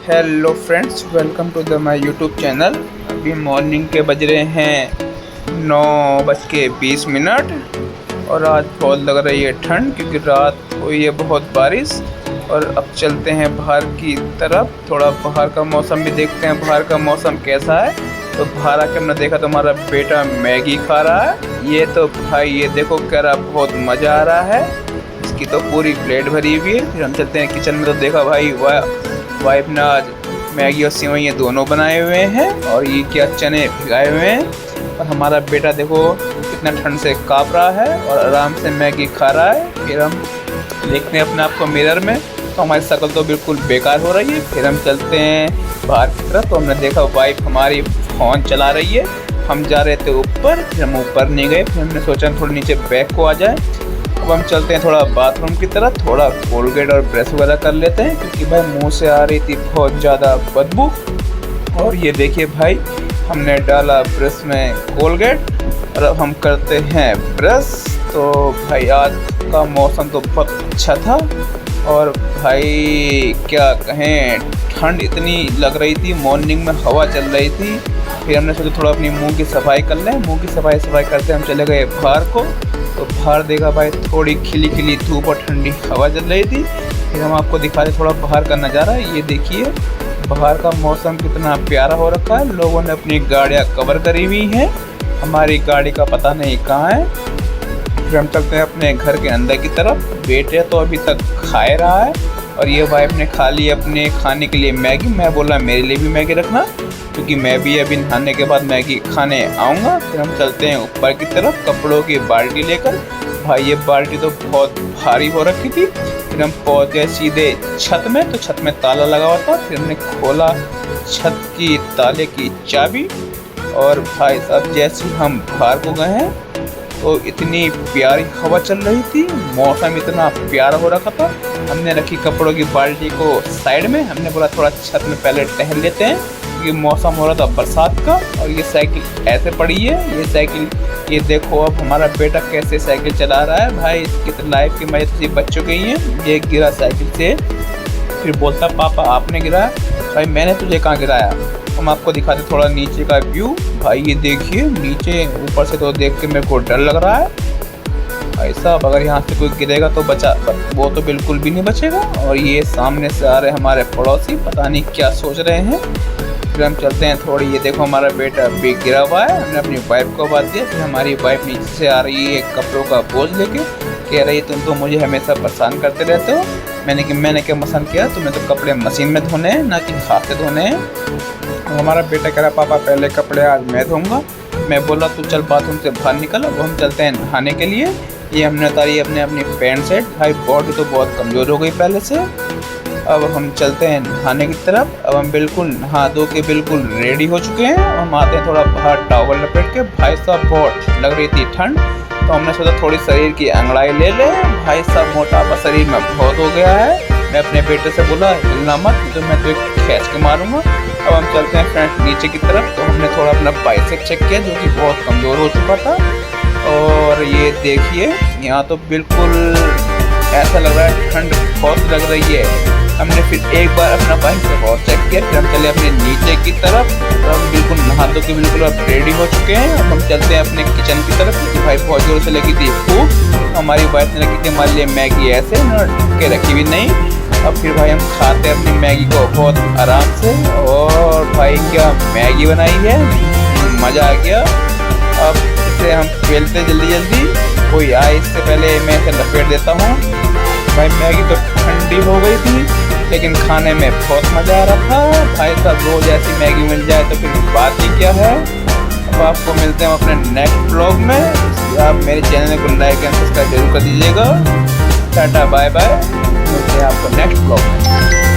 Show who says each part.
Speaker 1: Hello friends, welcome to the my YouTube channel. अभी morning के बज रहे हैं 9:20 और आज बहुत लग रही है ठंड क्योंकि रात हुई है बहुत बारिश। और अब चलते हैं बाहर की तरफ, थोड़ा बाहर का मौसम भी देखते हैं बाहर का मौसम कैसा है। तो बाहर आके हमने देखा तो हमारा बेटा मैगी खा रहा है। ये तो भाई ये देखो कह रहा बहुत मज़ा आ रहा है, इसकी तो पूरी प्लेट भरी हुई है। फिर हम चलते हैं किचन में तो देखा भाई वाइफ ने आज मैगी और सेवइयाँ दोनों बनाए हुए हैं और ये क्या चने भिगाए हुए हैं। और हमारा बेटा देखो कितना ठंड से काँप रहा है और आराम से मैगी खा रहा है। फिर हम देखते हैं अपने आप को मिरर में तो हमारी शक्ल तो बिल्कुल बेकार हो रही है। फिर हम चलते हैं बाहर की तरफ तो हमने देखा वाइफ हमारी फ़ोन चला रही है। हम जा रहे थे ऊपर, फिर हम ऊपर नहीं गए। फिर हमने सोचा थोड़ा नीचे बैक को आ जाए। अब हम चलते हैं थोड़ा बाथरूम की तरफ, थोड़ा कोलगेट और ब्रश वगैरह कर लेते हैं क्योंकि भाई मुंह से आ रही थी बहुत ज़्यादा बदबू। और ये देखिए भाई हमने डाला ब्रश में कोलगेट और अब हम करते हैं ब्रश। तो भाई आज का मौसम तो बहुत अच्छा था और भाई क्या कहें ठंड इतनी लग रही थी, मॉर्निंग में हवा चल रही थी। फिर हमने सोचा थोड़ा अपनी मुंह की सफाई कर लें। मुंह की सफाई करते हम चले गए बाहर को। तो बाहर देखा भाई थोड़ी खिली खिली धूप और ठंडी हवा चल रही थी। फिर हम आपको दिखा रहे थोड़ा बाहर का नज़ारा। ये देखिए बाहर का मौसम कितना प्यारा हो रखा है। लोगों ने अपनी गाड़ियाँ कवर करी हुई हैं, हमारी गाड़ी का पता नहीं कहाँ है। फिर हम चलते हैं अपने घर के अंदर की तरफ। बेटे तो अभी तक खाए रहा है और ये वाइफ ने खा ली अपने खाने के लिए मैगी। मैं बोला मेरे लिए भी मैगी रखना क्योंकि मैं भी अभी नहाने के बाद मैगी खाने आऊँगा। फिर हम चलते हैं ऊपर की तरफ कपड़ों की बाल्टी लेकर। भाई ये बाल्टी तो बहुत भारी हो रखी थी। फिर हम पहुँच गए सीधे छत में, तो छत में ताला लगा हुआ था। फिर हमने खोला छत की ताले की चाबी और भाई साहब जैसे हम बाहर को गए हैं तो इतनी प्यारी हवा चल रही थी, मौसम इतना प्यारा हो रखा था। हमने रखी कपड़ों की बाल्टी को साइड में। हमने बोला थोड़ा छत में पहले टहल लेते हैं क्योंकि मौसम हो रहा था बरसात का। और ये साइकिल ऐसे पड़ी है, ये साइकिल ये देखो अब हमारा बेटा कैसे साइकिल चला रहा है। भाई इसकी तो लाइफ की मजे किसी बच्चों के ही हैं। ये गिरा साइकिल से, फिर बोलता पापा आपने गिराया। भाई मैंने तुझे कहाँ गिराया। हम आपको दिखाते थोड़ा नीचे का व्यू। भाई ये देखिए नीचे ऊपर से तो देख के मेरे को डर लग रहा है। भाई साहब अगर यहाँ से कोई गिरेगा तो बचा, वो तो बिल्कुल भी नहीं बचेगा। और ये सामने से आ रहे हमारे पड़ोसी, पता नहीं क्या सोच रहे हैं। फिर हम चलते हैं थोड़ी, ये देखो हमारा बेटा भी गिरा हुआ है। हमने अपनी वाइफ को बात दिया। फिर हमारी वाइफ नीचे से आ रही है कपड़ों का बोझ लेके, कह रही तुम तो मुझे हमेशा परेशान करते रहते हो। मैंने क्या पसंद किया, तुम्हें तो कपड़े मशीन में धोने हैं ना कि हाथ से धोने हैं। हमारा बेटा कह रहा पापा पहले कपड़े आज मैं धोऊंगा। मैं बोला तू चल बाथरूम से बाहर निकल। अब हम चलते हैं नहाने के लिए। ये हमने उतारी अपनी पैंट शर्ट। भाई बॉडी तो बहुत कमज़ोर हो गई पहले से। अब हम चलते हैं नहाने की तरफ। अब हम बिल्कुल नहा धो के बिल्कुल रेडी हो चुके हैं। हम आते हैं थोड़ा बाहर टॉवल लपेट के। भाई साहब बहुत लग रही थी ठंड तो हमने सोचा थोड़ी शरीर की अंगड़ाई ले ले। भाई साहब मोटापा शरीर में बहुत हो गया है। मैं अपने बेटे से बोला हिलना मत तो मैं तो खींच के मारूंगा। अब हम चलते हैं फ्रेंड्स नीचे की तरफ। तो हमने थोड़ा अपना बाइसेप चेक किया जो कि बहुत कमज़ोर हो चुका था। और ये देखिए यहाँ तो बिल्कुल ऐसा लग रहा है ठंड बहुत लग रही है। हमने फिर एक बार अपना बाइसेप और चेक किया। फिर हम चले अपने नीचे की तरफ। तो हम बिल्कुल नहा धो के बिल्कुल अब रेडी हो चुके हैं। अब हम चलते हैं अपने किचन की तरफ क्योंकि भाई बहुत जोर से लगी थी भूख। हमारी वाइफ ने रखी थी हमारे लिए मैगी ऐसे ढक के रखी हुई नहीं। अब फिर भाई हम खाते हैं अपनी मैगी को बहुत आराम से। और भाई क्या मैगी बनाई है, मज़ा आ गया। अब इसे हम बेलते जल्दी कोई आए इससे पहले मैं इसे लपेट देता हूँ। भाई मैगी तो ठंडी हो गई थी लेकिन खाने में बहुत मज़ा आ रहा था। भाई साहब रोज़ ऐसी मैगी मिल जाए तो फिर बात ही क्या है। अब आपको मिलते हैं अपने नेक्स्ट ब्लॉग में। आप मेरे चैनल को लाइक एंड सब्सक्राइब जरूर कर दीजिएगा। टाटा बाय बाय, मिलते हैं आपको नेक्स्ट ब्लॉग में।